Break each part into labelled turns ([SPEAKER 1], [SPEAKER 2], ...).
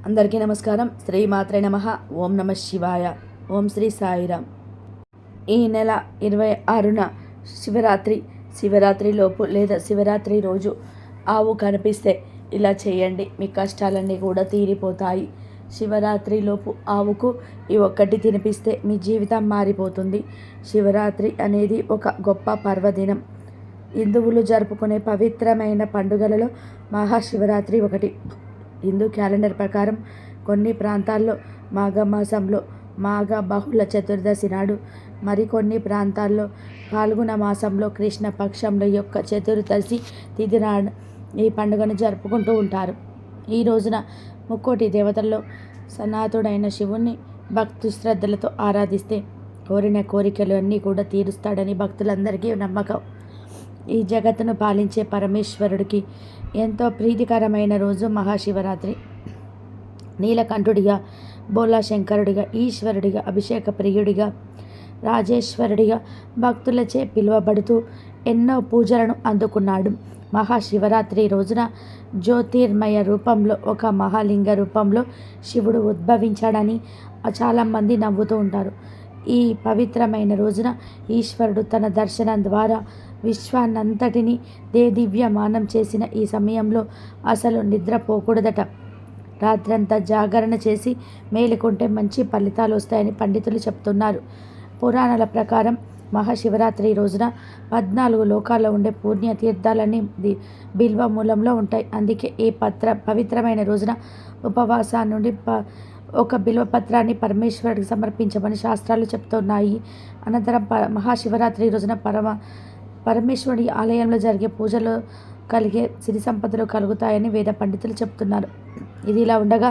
[SPEAKER 1] అందరికీ నమస్కారం. శ్రీమాత్రే నమః. ఓం నమ శివాయ. ఓం శ్రీ సాయిరామ్. ఈ నెల 26న శివరాత్రిలోపు లేదా శివరాత్రి రోజు ఆవు కనిపిస్తే ఇలా చేయండి, మీ కష్టాలన్నీ కూడా తీరిపోతాయి. శివరాత్రిలోపు ఆవుకు ఈ ఒక్కటి తినిపిస్తే మీ జీవితం మారిపోతుంది. శివరాత్రి అనేది ఒక గొప్ప పర్వదినం. హిందువులు జరుపుకునే పవిత్రమైన పండుగలలో మహాశివరాత్రి ఒకటి. హిందూ క్యాలెండర్ ప్రకారం కొన్ని ప్రాంతాల్లో మాఘమాసంలో మాఘ బహుళ చతుర్దశి నాడు, మరికొన్ని ప్రాంతాల్లో పాల్గొన మాసంలో కృష్ణ పక్షంలో యొక్క చతుర్దశి తిథి నాడు ఈ పండుగను జరుపుకుంటూ ఉంటారు. ఈ రోజున ముక్కోటి దేవతల్లో సనాతుడైన శివుణ్ణి భక్తి శ్రద్ధలతో ఆరాధిస్తే కోరిన కోరికలు అన్నీ కూడా తీరుస్తాడని భక్తులందరికీ నమ్మకం. ఈ జగత్తును పాలించే పరమేశ్వరుడికి ఎంతో ప్రీతికరమైన రోజు మహాశివరాత్రి. నీలకంఠుడిగా, బోలాశంకరుడిగా, ఈశ్వరుడిగా, అభిషేక ప్రియుడిగా, రాజేశ్వరుడిగా భక్తులచే పిలువబడుతూ ఎన్నో పూజలను అందుకున్నాడు. మహాశివరాత్రి రోజున జ్యోతిర్మయ రూపంలో, ఒక మహాలింగ రూపంలో శివుడు ఉద్భవించాడని చాలామంది నవ్వుతూ ఉంటారు. ఈ పవిత్రమైన రోజున ఈశ్వరుడు తన దర్శనం ద్వారా విశ్వాన్నంతటినీ దివ్యమానం చేసిన ఈ సమయంలో అసలు నిద్రపోకూడదట. రాత్రంతా జాగరణ చేసి మేలుకుంటే మంచి ఫలితాలు వస్తాయని పండితులు చెప్తున్నారు. పురాణాల ప్రకారం మహాశివరాత్రి రోజున 14 లోకాల్లో ఉండే పుణ్య తీర్థాలన్నీ బిల్వ మూలంలో ఉంటాయి. అందుకే ఈ పవిత్రమైన రోజున ఉపవాసా నుండి ఒక బిల్వపత్రాన్ని పరమేశ్వరుడికి సమర్పించమని శాస్త్రాలు చెప్తున్నాయి. అనంతరం మహాశివరాత్రి రోజున పరమేశ్వరుడి ఆలయంలో జరిగే పూజలో కలిగే సిరి సంపదలు కలుగుతాయని వేద పండితులు చెప్తున్నారు. ఇది ఇలా ఉండగా,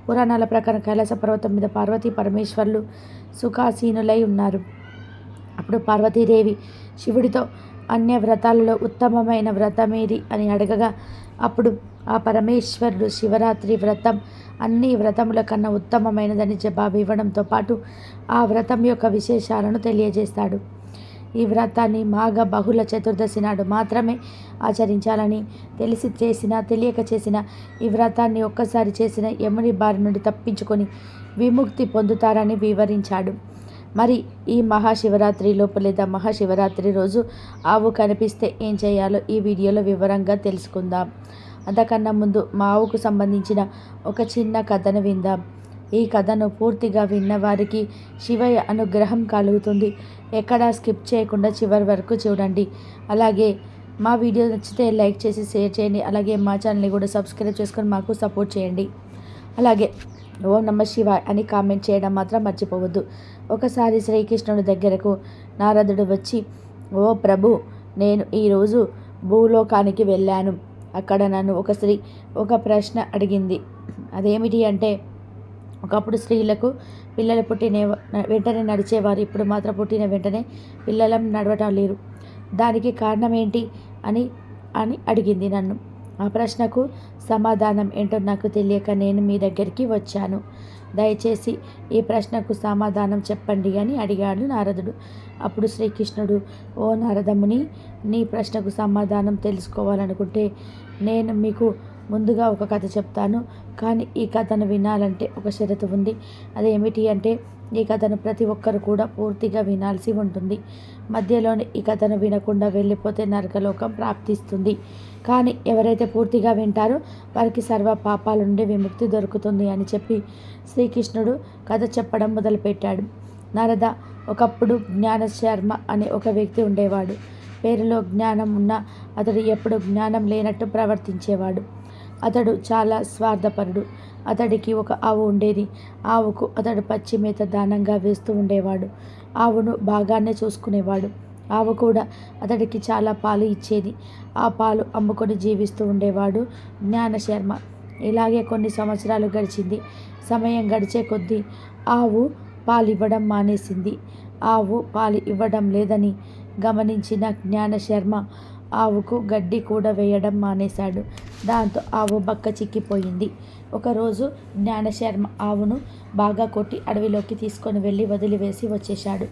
[SPEAKER 1] పురాణాల ప్రకారం కైలాస పర్వతం మీద పార్వతీ పరమేశ్వరులు సుఖాసీనులై ఉన్నారు. అప్పుడు పార్వతీదేవి శివుడితో అన్య వ్రతాలలో ఉత్తమమైన వ్రతమేది అని అడగగా, అప్పుడు ఆ పరమేశ్వరుడు శివరాత్రి వ్రతం అన్ని వ్రతముల కన్నా ఉత్తమమైనదని జవాబు ఇవ్వడంతో పాటు ఆ వ్రతం యొక్క విశేషాలను తెలియజేస్తాడు. ఈ వ్రతాన్ని మాఘ బహుళ చతుర్దశి నాడు మాత్రమే ఆచరించాలని, తెలిసి చేసినా తెలియక చేసిన ఈ వ్రతాన్ని ఒక్కసారి చేసిన యముని బారి నుండి తప్పించుకొని విముక్తి పొందుతారని వివరించాడు. మరి ఈ మహాశివరాత్రి లోపు లేదా మహాశివరాత్రి రోజు ఆవు కనిపిస్తే ఏం చేయాలో ఈ వీడియోలో వివరంగా తెలుసుకుందాం. అంతకన్నా ముందు మా ఆవుకు సంబంధించిన ఒక చిన్న కథను విందాం. ఈ కథను పూర్తిగా విన్న వారికి శివయ్య అనుగ్రహం కలుగుతుంది. ఎక్కడా స్కిప్ చేయకుండా చివరి వరకు చూడండి. అలాగే మా వీడియో నచ్చితే లైక్ చేసి షేర్ చేయండి. అలాగే మా ఛానల్ని కూడా సబ్స్క్రైబ్ చేసుకొని మాకు సపోర్ట్ చేయండి. అలాగే ఓం నమ శివాయ అని కామెంట్ చేయడం మాత్రం మర్చిపోవద్దు. ఒకసారి శ్రీకృష్ణుడి దగ్గరకు నారదుడు వచ్చి, ఓ ప్రభు, నేను ఈరోజు భూలోకానికి వెళ్ళాను. అక్కడ నన్ను ఒక స్త్రీ ఒక ప్రశ్న అడిగింది. అదేమిటి అంటే, ఒకప్పుడు స్త్రీలకు పిల్లలు పుట్టిన వెంటనే నడిచేవారు, ఇప్పుడు మాత్రం పుట్టిన వెంటనే పిల్లలను నడవటం లేరు. దానికి కారణం ఏంటి అని అని అడిగింది నన్ను. ఆ ప్రశ్నకు సమాధానం ఏంటో నాకు తెలియక నేను మీ దగ్గరికి వచ్చాను. దయచేసి ఈ ప్రశ్నకు సమాధానం చెప్పండి అని అడిగాడు నారదుడు. అప్పుడు శ్రీకృష్ణుడు, ఓ నారదముని, నీ ప్రశ్నకు సమాధానం తెలుసుకోవాలనుకుంటే నేను మీకు ముందుగా ఒక కథ చెప్తాను. కానీ ఈ కథను వినాలంటే ఒక షరతు ఉంది. అదేమిటి అంటే, ఈ కథను ప్రతి ఒక్కరు కూడా పూర్తిగా వినాల్సి ఉంటుంది. మధ్యలోనే ఈ కథను వినకుండా వెళ్ళిపోతే నరకలోకం ప్రాప్తిస్తుంది. కానీ ఎవరైతే పూర్తిగా వింటారో వారికి సర్వ పాపాల నుండి విముక్తి దొరుకుతుంది అని చెప్పి శ్రీకృష్ణుడు కథ చెప్పడం మొదలుపెట్టాడు. నారద, ఒకప్పుడు జ్ఞానశర్మ అనే ఒక వ్యక్తి ఉండేవాడు. పేరులో జ్ఞానం ఉన్నా అతడు ఎప్పుడు జ్ఞానం లేనట్టు ప్రవర్తించేవాడు. అతడు చాలా స్వార్థపరుడు. అతడికి ఒక ఆవు ఉండేది. ఆవుకు అతడు పచ్చి మేత దానంగా వేస్తూ ఉండేవాడు. ఆవును బాగానే చూసుకునేవాడు. ఆవు కూడా అతడికి చాలా పాలు ఇచ్చేది. ఆ పాలు అమ్ముకొని జీవిస్తూ ఉండేవాడు జ్ఞానశర్మ. ఇలాగే కొన్ని సంవత్సరాలు గడిచింది. సమయం గడిచే కొద్దీ ఆవు పాలు ఇవ్వడం మానేసింది. ఆవు పాలు ఇవ్వడం లేదని గమనించిన జ్ఞానశర్మ ఆవుకు గడ్డి కూడా వేయడం మానేశాడు. దాంతో ఆవు బక్క చిక్కిపోయింది. ఒకరోజు జ్ఞానశర్మ ఆవును బాగా కొట్టి అడవిలోకి తీసుకొని వెళ్ళి వదిలివేసి వచ్చేశాడు.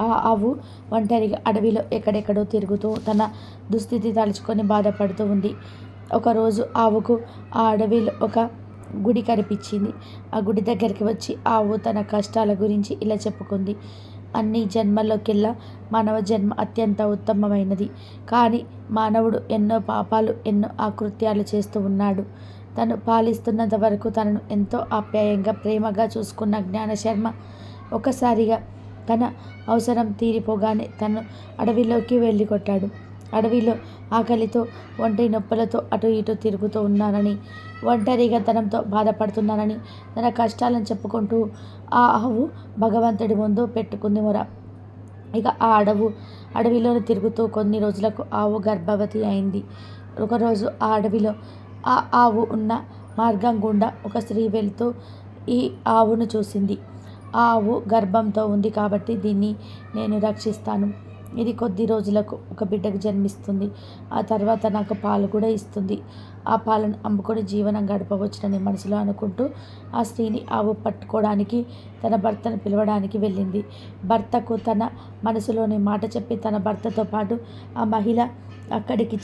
[SPEAKER 1] ఆ ఆవు ఒంటరిగా అడవిలో ఎక్కడెక్కడో తిరుగుతూ తన దుస్థితి తలుచుకొని బాధపడుతూ ఉంది. ఒకరోజు ఆవుకు ఆ అడవిలో ఒక గుడి కనిపించింది. ఆ గుడి దగ్గరికి వచ్చి ఆవు తన కష్టాల గురించి ఇలా చెప్పుకుంది. అన్ని జన్మల్లోకెల్లా మానవ జన్మ అత్యంత ఉత్తమమైనది. కానీ మానవుడు ఎన్నో పాపాలు, ఎన్నో ఆకృత్యాలు చేస్తూ ఉన్నాడు. తను పాలిస్తున్నంత వరకు తనను ఎంతో ఆప్యాయంగా, ప్రేమగా చూసుకున్న జ్ఞానశర్మ ఒకసారిగా తన అవసరం తీరిపోగానే తను అడవిలోకి వెళ్ళికొట్టాడు. అడవిలో ఆకలితో, ఒంటి నొప్పులతో అటు ఇటు తిరుగుతూ ఉన్నానని, ఒంటరిగతనంతో బాధపడుతున్నానని తన కష్టాలను చెప్పుకుంటూ ఆ ఆవు భగవంతుడి ముందు పెట్టుకుంది మొర. ఇక ఆ అడవిలోనే తిరుగుతూ కొన్ని రోజులకు ఆవు గర్భవతి అయింది. ఒకరోజు ఆ అడవిలో ఆ ఆవు ఉన్న మార్గం గుండా ఒక స్త్రీ వెళ్తూ ఈ ఆవును చూసింది. ఆ ఆవు గర్భంతో ఉంది కాబట్టి దీన్ని నేను రక్షిస్తాను. ఇది కొద్ది రోజులకు ఒక బిడ్డకు జన్మిస్తుంది. ఆ తర్వాత నాకు పాలు కూడా ఇస్తుంది. ఆ పాలను అమ్ముకొని జీవనం గడపవచ్చునని మనసులో అనుకుంటూ ఆ స్త్రీని ఆవు పట్టుకోవడానికి తన భర్తను పిలవడానికి వెళ్ళింది. భర్తకు తన మనసులోని మాట చెప్పి తన భర్తతో పాటు ఆ మహిళ అక్కడికి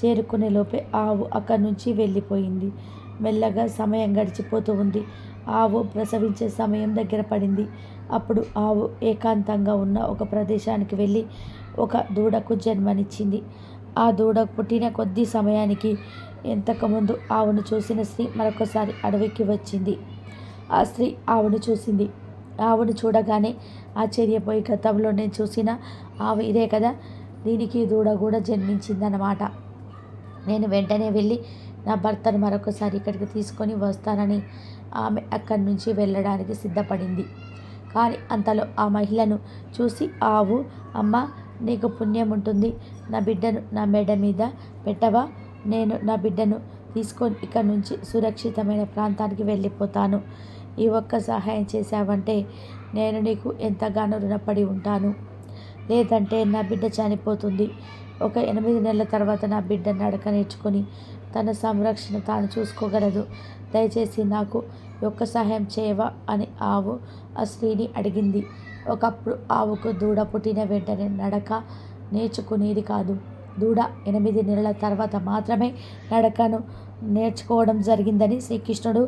[SPEAKER 1] చేరుకునే లోపే ఆవు అక్కడి నుంచి వెళ్ళిపోయింది. మెల్లగా సమయం గడిచిపోతూ ఉంది. ఆవు ప్రసవించే సమయం దగ్గర పడింది. అప్పుడు ఆవు ఏకాంతంగా ఉన్న ఒక ప్రదేశానికి వెళ్ళి ఒక దూడకు జన్మనిచ్చింది. ఆ దూడ పుట్టిన కొద్ది సమయానికి ఇంతకుముందు ఆవును చూసిన స్త్రీ మరొకసారి అడవికి వచ్చింది. ఆ స్త్రీ ఆవును చూసింది. ఆవును చూడగానే ఆశ్చర్యపోయి, గతంలో నేను చూసిన ఆవు ఇదే కదా, దీనికి దూడ కూడా జన్మించిందన్నమాట. నేను వెంటనే వెళ్ళి నా భర్తను మరొకసారి ఇక్కడికి తీసుకొని వస్తానని ఆమె అక్కడి నుంచి వెళ్ళడానికి సిద్ధపడింది. కానీ అంతలో ఆ మహిళను చూసి ఆవు, అమ్మ, నీకు పుణ్యం ఉంటుంది, నా బిడ్డను నా మెడ మీద పెట్టవా? నేను నా బిడ్డను తీసుకొని ఇక్కడి నుంచి సురక్షితమైన ప్రాంతానికి వెళ్ళిపోతాను. ఈ ఒక్క సహాయం చేశావంటే నేను నీకు ఎంతగానో రుణపడి ఉంటాను. లేదంటే నా బిడ్డ చనిపోతుంది. ఒక 8 నెలల తర్వాత నా బిడ్డ నడక నేర్చుకొని తన సంరక్షణ తాను చూసుకోగలదు. దయచేసి నాకు ఒక్క సహాయం చేయవా అని ఆవు ఆ స్త్రీని అడిగింది. ఒకప్పుడు ఆవుకు దూడ పుట్టిన వెంటనే నడక నేర్చుకునేది కాదు. దూడ 8 నెలల తర్వాత మాత్రమే నడకను నేర్చుకోవడం జరిగిందని శ్రీకృష్ణుడు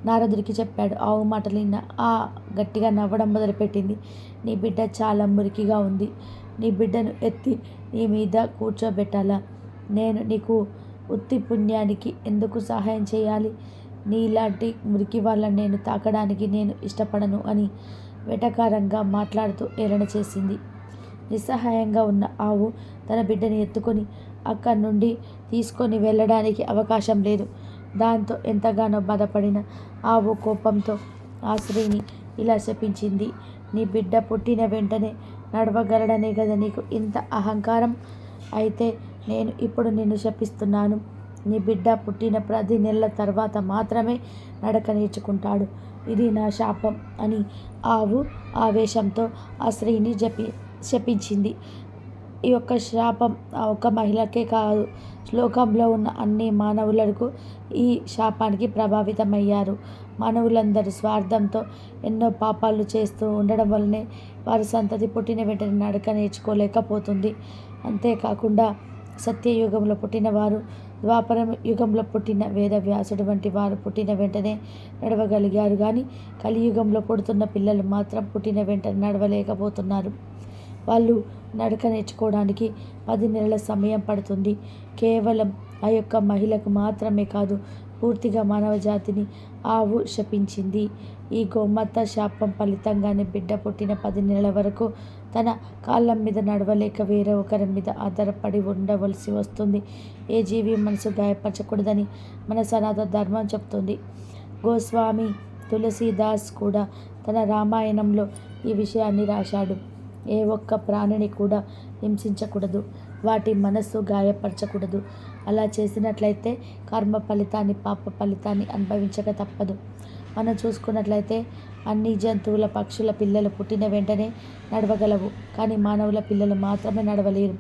[SPEAKER 1] నారదుడికి చెప్పాడు. ఆవు మాటలు విన్న ఆ గట్టిగా నవ్వడం మొదలుపెట్టింది. నీ బిడ్డ చాలా మురికిగా ఉంది. నీ బిడ్డను ఎత్తి నీ మీద కూర్చోబెట్టాలా? నేను నీకు ఉత్తి పుణ్యానికి ఎందుకు సహాయం చేయాలి? నీలాంటి మురికి వాళ్ళని నేను తాకడానికి నేను ఇష్టపడను అని వెటకారంగా మాట్లాడుతూ ఏలన చేసింది. నిస్సహాయంగా ఉన్న ఆవు తన బిడ్డని ఎత్తుకొని అక్కడి నుండి తీసుకొని వెళ్ళడానికి అవకాశం లేదు. దాంతో ఎంతగానో బాధపడిన ఆవు కోపంతో ఆ స్త్రీని ఇలా శపించింది. నీ బిడ్డ పుట్టిన వెంటనే నడవగలడనే కదా నీకు ఇంత అహంకారం? అయితే నేను ఇప్పుడు నిన్ను శపిస్తున్నాను. నీ బిడ్డ పుట్టిన 10 నెలల తర్వాత మాత్రమే నడక నేర్చుకుంటాడు. ఇది నా శాపం అని ఆవు ఆవేశంతో ఆ స్త్రీని శపించింది. ఈ యొక్క శాపం ఆ ఒక్క మహిళకే కాదు, శ్లోకంలో ఉన్న అన్ని మానవులకు ఈ శాపానికి ప్రభావితమయ్యారు. మానవులందరూ స్వార్థంతో ఎన్నో పాపాలు చేస్తూ ఉండడం వల్లనే వారి సంతతి పుట్టిన వెంటనే నడక నేర్చుకోలేకపోతుంది. అంతేకాకుండా సత్యయుగంలో పుట్టిన వారు, ద్వాపర యుగంలో పుట్టిన వేదవ్యాసుడు వంటి వారు పుట్టిన వెంటనే నడవగలిగారు. కానీ కలియుగంలో పుడుతున్న పిల్లలు మాత్రం పుట్టిన వెంటనే నడవలేకపోతున్నారు. వాళ్ళు నడక నేర్చుకోవడానికి 10 నెలల సమయం పడుతుంది. కేవలం ఆ యొక్క మహిళకు మాత్రమే కాదు, పూర్తిగా మానవ జాతిని ఆవు శపించింది. ఈ గోమాత శాపం ఫలితంగానే బిడ్డ పుట్టిన 10 నెలల వరకు తన కాళ్ళ మీద నడవలేక వేరే ఒకరి మీద ఆధారపడి ఉండవలసి వస్తుంది. ఏ జీవి మనసు గాయపరచకూడదని మన సనాతన ధర్మం చెప్తుంది. గోస్వామి తులసీదాస్ కూడా తన రామాయణంలో ఈ విషయాన్ని రాశాడు. ఏ ఒక్క ప్రాణిని కూడా హింసించకూడదు, వాటి మనస్సు గాయపరచకూడదు. అలా చేసినట్లయితే కర్మ ఫలితాన్ని, పాప ఫలితాన్ని అనుభవించక తప్పదు. మనం చూసుకున్నట్లయితే అన్ని జంతువుల, పక్షుల పిల్లలు పుట్టిన వెంటనే నడవగలవు. కానీ మానవుల పిల్లలు మాత్రమే నడవలేరు.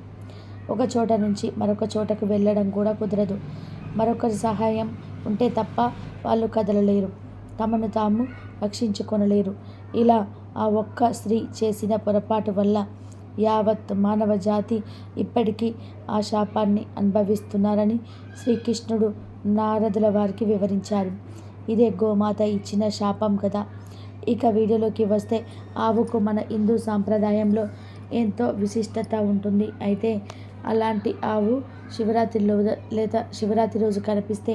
[SPEAKER 1] ఒక చోట నుంచి మరొక చోటకు వెళ్ళడం కూడా కుదరదు. మరొకరి సహాయం ఉంటే తప్ప వాళ్ళు కదలలేరు, తమను తాము రక్షించుకొనలేరు. ఇలా ఆ ఒక్క స్త్రీ చేసిన పొరపాటు వల్ల యావత్ మానవ జాతి ఇప్పటికీ ఆ శాపాన్ని అనుభవిస్తున్నారని శ్రీకృష్ణుడు నారదుల వారికి వివరించారు. ఇదే గోమాత ఇచ్చిన శాపం కదా. ఇక వీడియోలోకి వస్తే, ఆవుకు మన హిందూ సాంప్రదాయంలో ఎంతో విశిష్టత ఉంటుంది. అయితే అలాంటి ఆవు శివరాత్రిలో లేదా శివరాత్రి రోజు కనిపిస్తే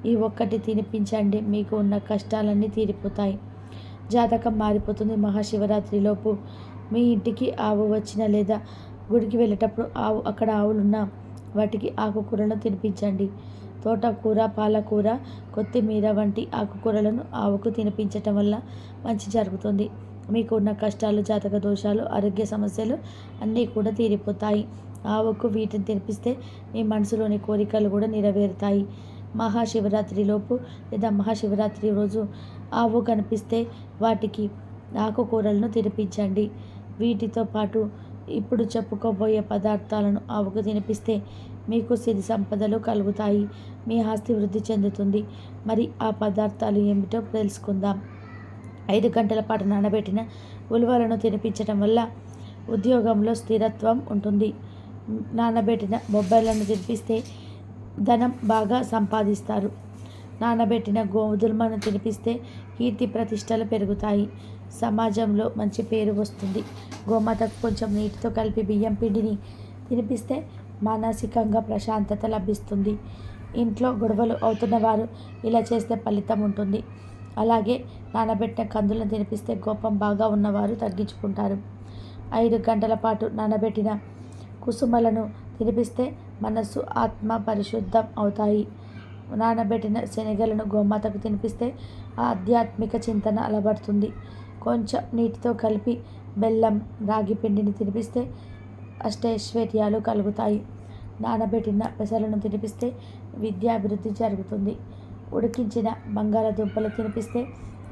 [SPEAKER 1] ఈ ఒక్కటి తినిపించండి, మీకు ఉన్న కష్టాలన్నీ తీరిపోతాయి, జాతకం మారిపోతుంది. మహాశివరాత్రిలోపు మీ ఇంటికి ఆవు వచ్చిన లేదా గుడికి వెళ్ళేటప్పుడు అక్కడ ఆవులున్నా వాటికి ఆకుకూరలను తినిపించండి. తోటకూర, పాలకూర, కొత్తిమీర వంటి ఆకుకూరలను ఆవుకు తినిపించటం వల్ల మంచి జరుగుతుంది. మీకు ఉన్న కష్టాలు, జాతక దోషాలు, ఆరోగ్య సమస్యలు అన్నీ కూడా తీరిపోతాయి. ఆవుకు వీటిని తినిపిస్తే మీ మనసులోని కోరికలు కూడా నెరవేరుతాయి. మహాశివరాత్రిలోపు లేదా మహాశివరాత్రి రోజు ఆవు కనిపిస్తే వాటికి ఆకుకూరలను తినిపించండి. వీటితో పాటు ఇప్పుడు చెప్పుకోబోయే పదార్థాలను ఆవుకు తినిపిస్తే మీకు సిరి సంపదలు కలుగుతాయి, మీ ఆస్తి వృద్ధి చెందుతుంది. మరి ఆ పదార్థాలు ఏమిటో తెలుసుకుందాం. 5 గంటల పాటు నానబెట్టిన ఉలవలను తినిపించడం వల్ల ఉద్యోగంలో స్థిరత్వం ఉంటుంది. నానబెట్టిన బొబ్బర్లను తినిపిస్తే ధనం బాగా సంపాదిస్తారు. నానబెట్టిన గోధుమలను తినిపిస్తే కీర్తి ప్రతిష్టలు పెరుగుతాయి, సమాజంలో మంచి పేరు వస్తుంది. గోమాతకు కొంచెం నీటితో కలిపి బియ్యం పిండిని తినిపిస్తే మానసికంగా ప్రశాంతత లభిస్తుంది. ఇంట్లో గొడవలు అవుతున్న వారు ఇలా చేస్తే ఫలితం ఉంటుంది. అలాగే నానబెట్టిన కందులను తినిపిస్తే కోపం బాగా ఉన్నవారు తగ్గించుకుంటారు. 5 గంటల పాటు నానబెట్టిన కుసుమలను తినిపిస్తే మనస్సు, ఆత్మ పరిశుద్ధం అవుతాయి. నానబెట్టిన శనగలను గోమాతకు తినిపిస్తే ఆధ్యాత్మిక చింతన అలవడుతుంది. కొంచెం నీటితో కలిపి బెల్లం, రాగి పిండిని తినిపిస్తే అష్టైశ్వర్యాలు కలుగుతాయి. నానబెట్టిన పెసలను తినిపిస్తే విద్యాభివృద్ధి జరుగుతుంది. ఉడికించిన బంగాళదుంపలు తినిపిస్తే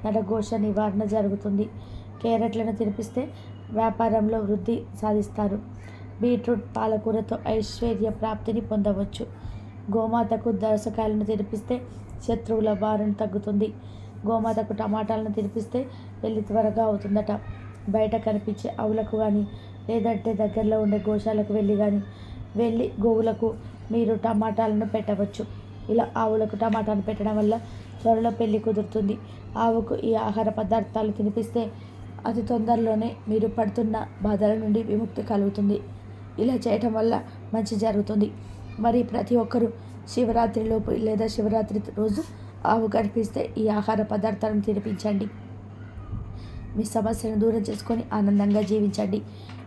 [SPEAKER 1] నడఘోష నివారణ జరుగుతుంది. క్యారెట్లను తినిపిస్తే వ్యాపారంలో వృద్ధి సాధిస్తారు. బీట్రూట్, పాలకూరతో ఐశ్వర్య ప్రాప్తిని పొందవచ్చు. గోమాతకు దోసకాయలను తినిపిస్తే శత్రువుల భారం తగ్గుతుంది. గోమాతకు టమాటాలను తినిపిస్తే పెళ్లి త్వరగా అవుతుందట. బయట కనిపించే ఆవులకు కానీ లేదంటే దగ్గరలో ఉండే గోశాలకు వెళ్ళి గోవులకు మీరు టమాటాలను పెట్టవచ్చు. ఇలా ఆవులకు టమాటాను పెట్టడం వల్ల త్వరలో పెళ్లి కుదురుతుంది. ఆవుకు ఈ ఆహార పదార్థాలు తినిపిస్తే అతి తొందరలోనే మీరు పడుతున్న బాధల నుండి విముక్తి కలుగుతుంది. ఇలా చేయటం వల్ల మంచి జరుగుతుంది. మరి ప్రతి ఒక్కరూ శివరాత్రిలోపు లేదా శివరాత్రి రోజు ఆవు కనిపిస్తే ఈ ఆహార పదార్థాలను తినిపించండి. మీ సమస్యను దూరం చేసుకొని ఆనందంగా జీవించండి.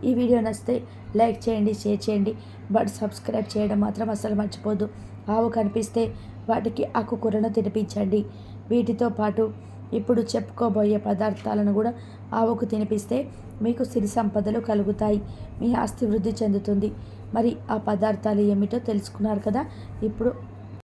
[SPEAKER 1] ఈ వీడియో నచ్చితే లైక్ చేయండి, షేర్ చేయండి, బట్ సబ్స్క్రైబ్ చేయడం మాత్రం అస్సలు మర్చిపోద్దు. ఆవు కనిపిస్తే వాటికి ఆకుకూరను తినిపించండి. వీటితో పాటు ఇప్పుడు చెప్పుకోబోయే పదార్థాలను కూడా ఆవుకు తినిపిస్తే మీకు సిరి సంపదలు కలుగుతాయి, మీ ఆస్తి వృద్ధి చెందుతుంది. మరి ఆ పదార్థాలు ఏమిటో తెలుసుకున్నారు కదా. ఇప్పుడు